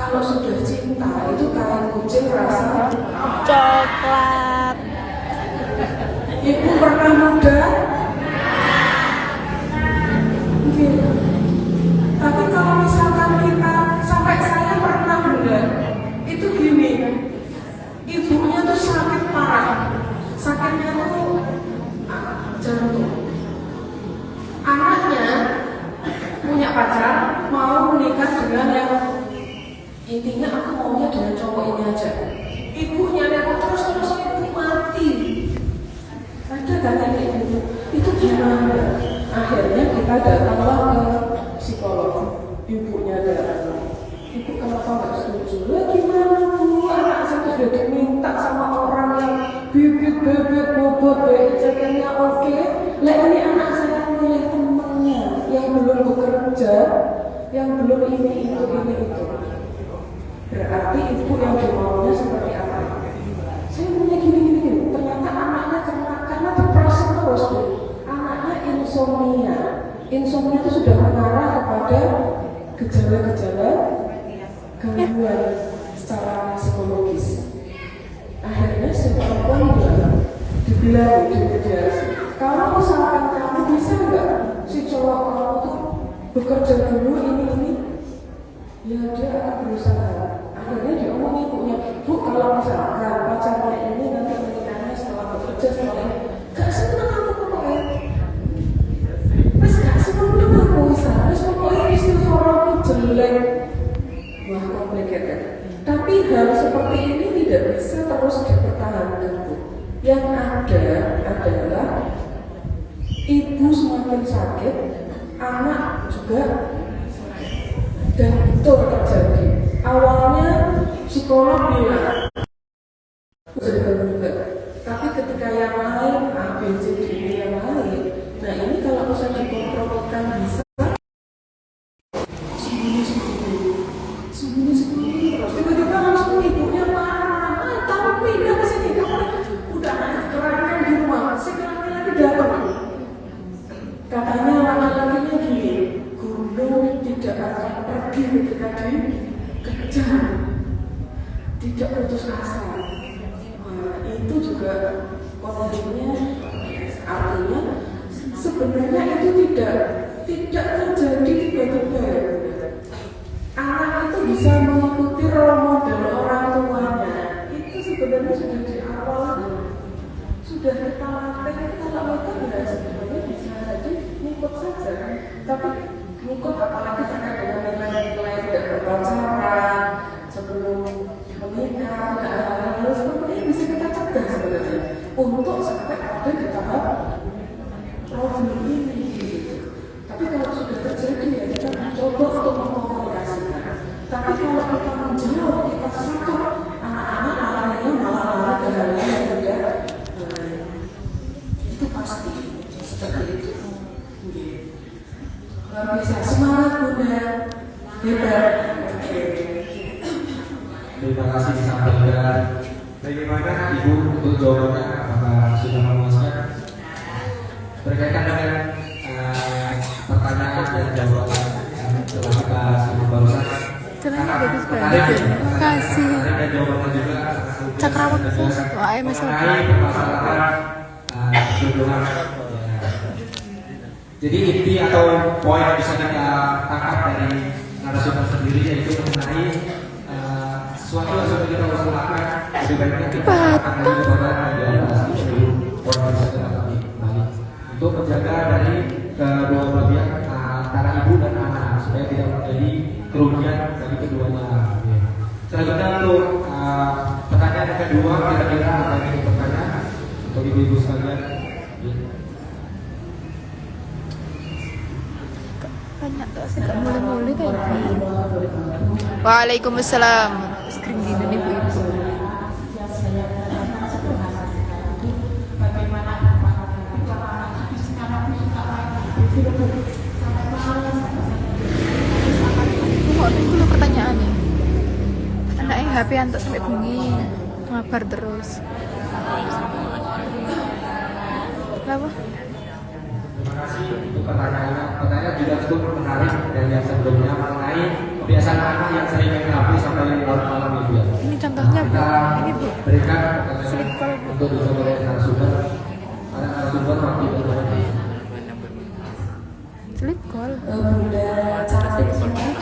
Kalau sudah cinta itu kain kucing rasa coklat. Ibu pernah muda? Gitu. Tapi kalau misalkan kita, sampai saya pernah benar, itu gini, ibunya tuh sakit parah, sakitnya tuh jantung. Anaknya punya pacar, mau menikah dengan yang intinya aku maunya dengan cowok ini aja. Ibunya repot terus ibu mati. Ada kan kayak gitu? Itu gimana? Akhirnya kita datanglah ke psikolog. Ibunya datang. Ibu kenapa nggak setuju? Lah gimana bu? Anak saya sudah diminta sama orang yang bibit bebek bobot cekennya oke. Lah ini anak saya milih temannya yang belum bekerja, yang belum ini itu. Berarti ibu yang dimaunya seperti apa? Saya punya gini. Ternyata anaknya karena depresi terus bu. Anaknya insomnia. Insomnia itu sudah mengarah kepada gejala-gejala gangguan secara psikologis. Akhirnya si perempuan dibilang di mediasi, kalau misalkan kamu bisa nggak si cowok kamu tuh bekerja dulu ini, ya dia akan berusaha. Akhirnya diomongin ibunya, bu kalau misalkan pacarnya ini nanti menikahnya setelah bekerja setelah ini, gak seneng aku pokoknya. Mas gak seneng aku mas pokoknya istighfar jelek. Wah complicated. Tapi hal seperti ini tidak bisa terus dipertahankan bu. Yang ada adalah ibu semakin sakit, anak juga sakit. Dan itu terjadi. Awalnya psikolog bilang juga, tapi ketika yang lain A, B, C, D, E yang lain, nah ini kalau bisa dikompromikan bisa sembunyi terus tiba-tiba langsung ibunya marah, tahu pindah ke sini udah kerangkan di rumah, sekarang lagi datang katanya laki-lakinya gini, gunung tidak akan pergi ketika dikejar, tidak putus asa. Nah, itu juga kondisinya artinya sebenarnya itu tidak terjadi tiba-tiba. Anak itu bisa mengikuti role model orang tuanya. Itu sebenarnya sudah di awal sudah kita latih. Kalau kita tidak sebenarnya bisa jadi ngikut saja. Tapi ngikut apalagi terkait dengan nilai-nilai tidak berpacaran sebelum menikah, hal-hal seperti ini bisa kita cegah sebenarnya untuk sampai ada di tahap problem ini. Tapi kalau sudah terjadi ya kita mencoba untuk mengkomunikasikan. Tapi kalau kita menjauh, kita sakit, anak-anak akhirnya malah lari ke hal yang tidak itu pasti seperti itu. Luar biasa, semangat bunda, hebat. Terima kasih disampaikan. Bagaimana Ibu untuk jawabannya? Apakah sudah memuaskan? Berkaitan dengan pertanyaan dan jawaban setelah kita sebelum barusan. Caranya bagus banget. Terima kasih. Dan jawabannya juga Cakrawala wah mengenai permasalahan tuduhan. Jadi inti atau poin yang bisa kita tangkap dari narasumber sendiri yaitu mengenai sesuatu yang sudah kita harus lakukan lebih baiknya kita lakukan dari kepada evaluasi sebelum poin bisa kita kembali untuk menjaga dari kedua belah pihak antara ibu dan anak supaya tidak menjadi kerugian dari keduanya. Selanjutnya untuk pertanyaan yang kedua kira-kira apa yang ingin bertanya untuk ibu-ibu sekalian. banyak tuh sih gak mulai-mulai kayak gini. Waalaikumsalam. Screen gini nih bu ibu. Aku dulu pertanyaannya. Anaknya HP antuk sampai bunyi, ngabar terus. Kenapa? Terima kasih untuk pertanyaannya. Pertanyaan juga cukup menarik dan yang sebelumnya mengenai kebiasaan anak yang sering main HP sampai larut malam itu ya. Ini contohnya Bu. Kita Ini Bu. berikan Slip call, Bu. untuk dicoba oleh narasumber. Karena narasumber waktu itu Slip call. Bunda cantik semua.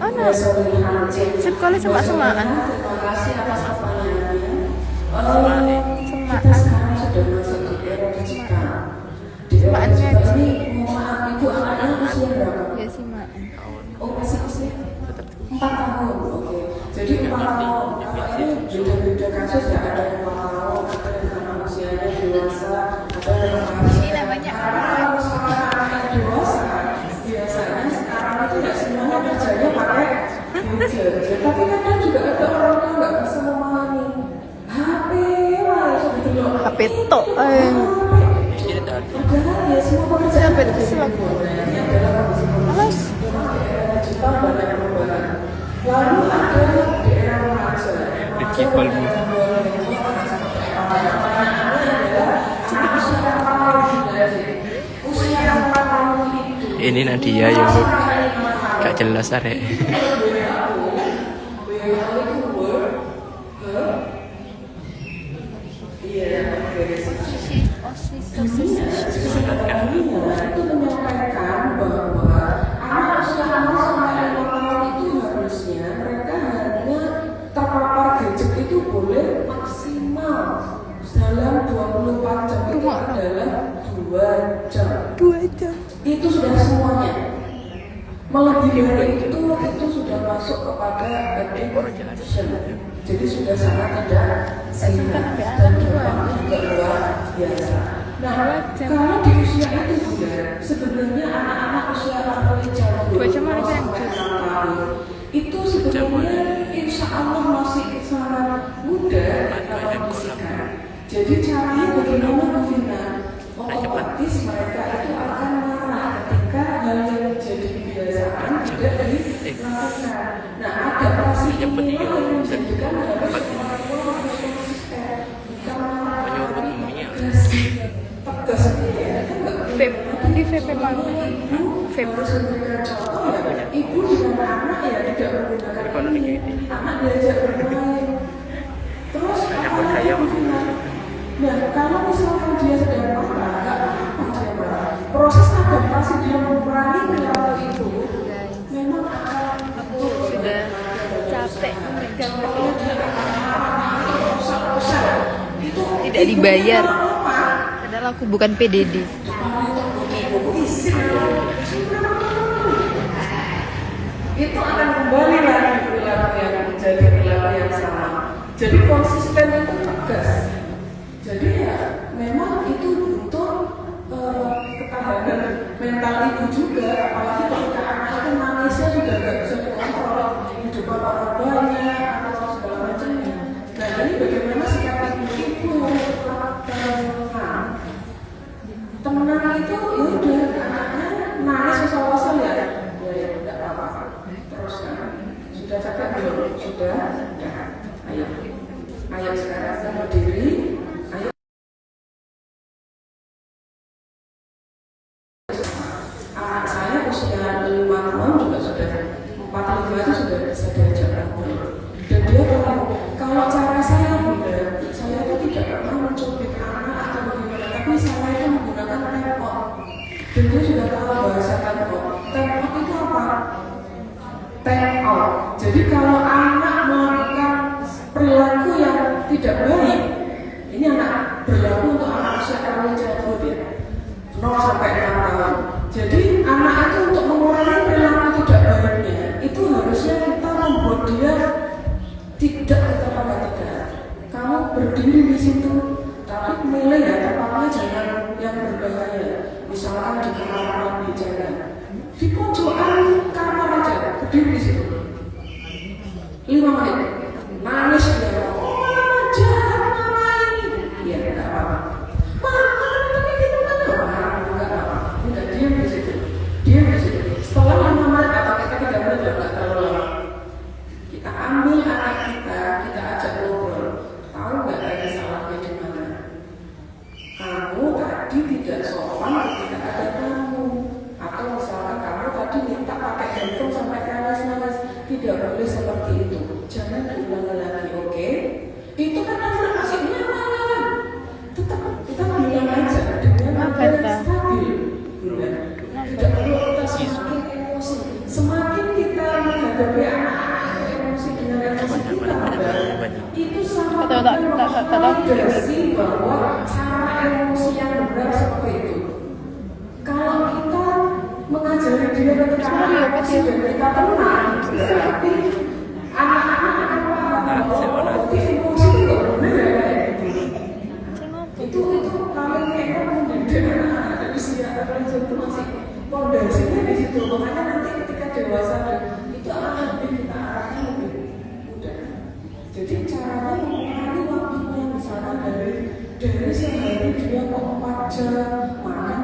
Oh no. Slip call sama semaan. Terima kasih atas pertanyaannya. Semaan. Kita sekarang sudah masuk di era digital. Di era Semaan digital ngaji. ini, mohon maaf ibu anaknya usia berapa? Ya semaan. Oh masih usia 4 tahun. Oke. Jadi 4 tahun. Kalau ini beda-beda kasus ya, ada yang 4 tahun, ada yang karena usianya dewasa, ada yang Ini namanya kalau anak dewasa biasanya sekarang itu nggak semuanya kerjanya pakai gadget. Tapi kadang juga ada orang yang nggak bisa memahami HP lah gitu loh. HP tok. Padahal ya semua pekerjaan Siapa itu? Siapa? ini adalah kondisi Alas. digital banyak perubahan. Lalu ada di era remaja. Rifki Kolbu. Ini Nadia yang gak jelas arek. Itu menyampaikan bahwa anak usia 0 sampai 5 tahun itu harusnya mereka hanya terpapar gadget itu boleh maksimal dalam 24 jam itu adalah 2 jam. 2 jam. Itu sudah semuanya. Melebihi dari itu sudah masuk kepada addiction. Jadi sudah sangat tidak sehat dan dampaknya juga luar biasa. Nah, kalau di usia itu juga sebenarnya anak-anak usia remaja 2 jam ada yang tahun itu sebenarnya insya Allah masih sangat muda dalam kondisikan. Jadi caranya bagaimana Bu Vina? Otomatis mereka itu akan marah ketika hal yang jadi kebiasaan tidak dilakukan. Nah, adaptasi ini yang menjadikan harus orang-orang konsisten. Bukan marah tegas ya. Vape. Di vape malu. Vape. Harus memberikan contoh ya. Ibu dengan anak ya tidak menggunakan ini. Anak diajak bermain. Terus nah, kalau misalkan dia sedang marah, nggak apa-apa dia marah. Proses adaptasi dia mengurangi perilaku itu memang akan Sudah capek mereka. Tidak dibayar. Padahal aku bukan PDD. Itu akan kembali lagi perilaku yang menjadi perilaku yang sama. Jadi konsisten itu tegas. Jadi ya memang itu butuh ketahanan mental ibu juga. Apalagi ketika anak itu nangisnya sudah nggak bisa dikontrol di depan orang banyak atau segala macamnya. Nah ini bagaimana sikap ibu tenang itu ya udah anaknya nangis sosok-sosok ya tidak apa-apa teruskan. Sudah capek belum? Sudah. Ayo sekarang sama diri. Ayo. Anak saya usia 5 tahun juga sudah 4-5 itu sudah bisa diajak ngobrol. Dan dia tahu kalau cara saya beda, saya itu tidak pernah mencubit anak atau bagaimana, tapi saya itu menggunakan tempot. Dan dia sudah tahu bahasa tempot. Tempot itu apa? Time out. Jadi kalau anak melakukan perilaku yang tidak baik, ini anak berlaku untuk anak usia remaja ya, 0 sampai 6 tahun. Jadi anak itu untuk mengurangi perilaku tidak baiknya, itu harusnya kita membuat dia tidak kita perhatikan. Kamu berdiri di situ, tapi milih ya tempatnya jangan yang berbahaya. Misalkan di kamar mandi jangan, di pojokan kamar aja, berdiri di situ 5 menit, nangis dia. Oh jahat mama ini, ya nggak apa-apa. Mama ini gimana? Nggak apa-apa. Udah diam di situ, diam di situ. Setelah 5 menit atau kita 3 menit nggak terlalu lama. Kita ambil anak kita ajak ngobrol. Tahu nggak tadi salahnya di mana? Kamu tadi tidak sopan ketika ada tamu, atau misalkan kamu tadi minta pakai handphone sampai nangis-nangis. tidak boleh seperti itu. Jangan diulang lagi, oke? Itu kan anak masih nyaman. Tetap kita bilang aja dengan nada yang stabil. Tidak perlu kita semakin emosi. Semakin kita menghadapi anak-anak emosi dengan emosi kita, itu sama validasi bahwa cara emosi yang benar seperti itu. Kalau kita mengajari dia ketika emosi dan kita tenang, berarti anak-anak akan paham bahwa emosi itu benar ya. Itu kami memang mendidik anak-anak dari usia remaja itu masih pondasinya di situ. Makanya nanti ketika dewasa itu akan lebih kita arahkan lebih mudah. Jadi caranya mengurangi waktunya, misalnya dari sehari dia kok 4 jam makan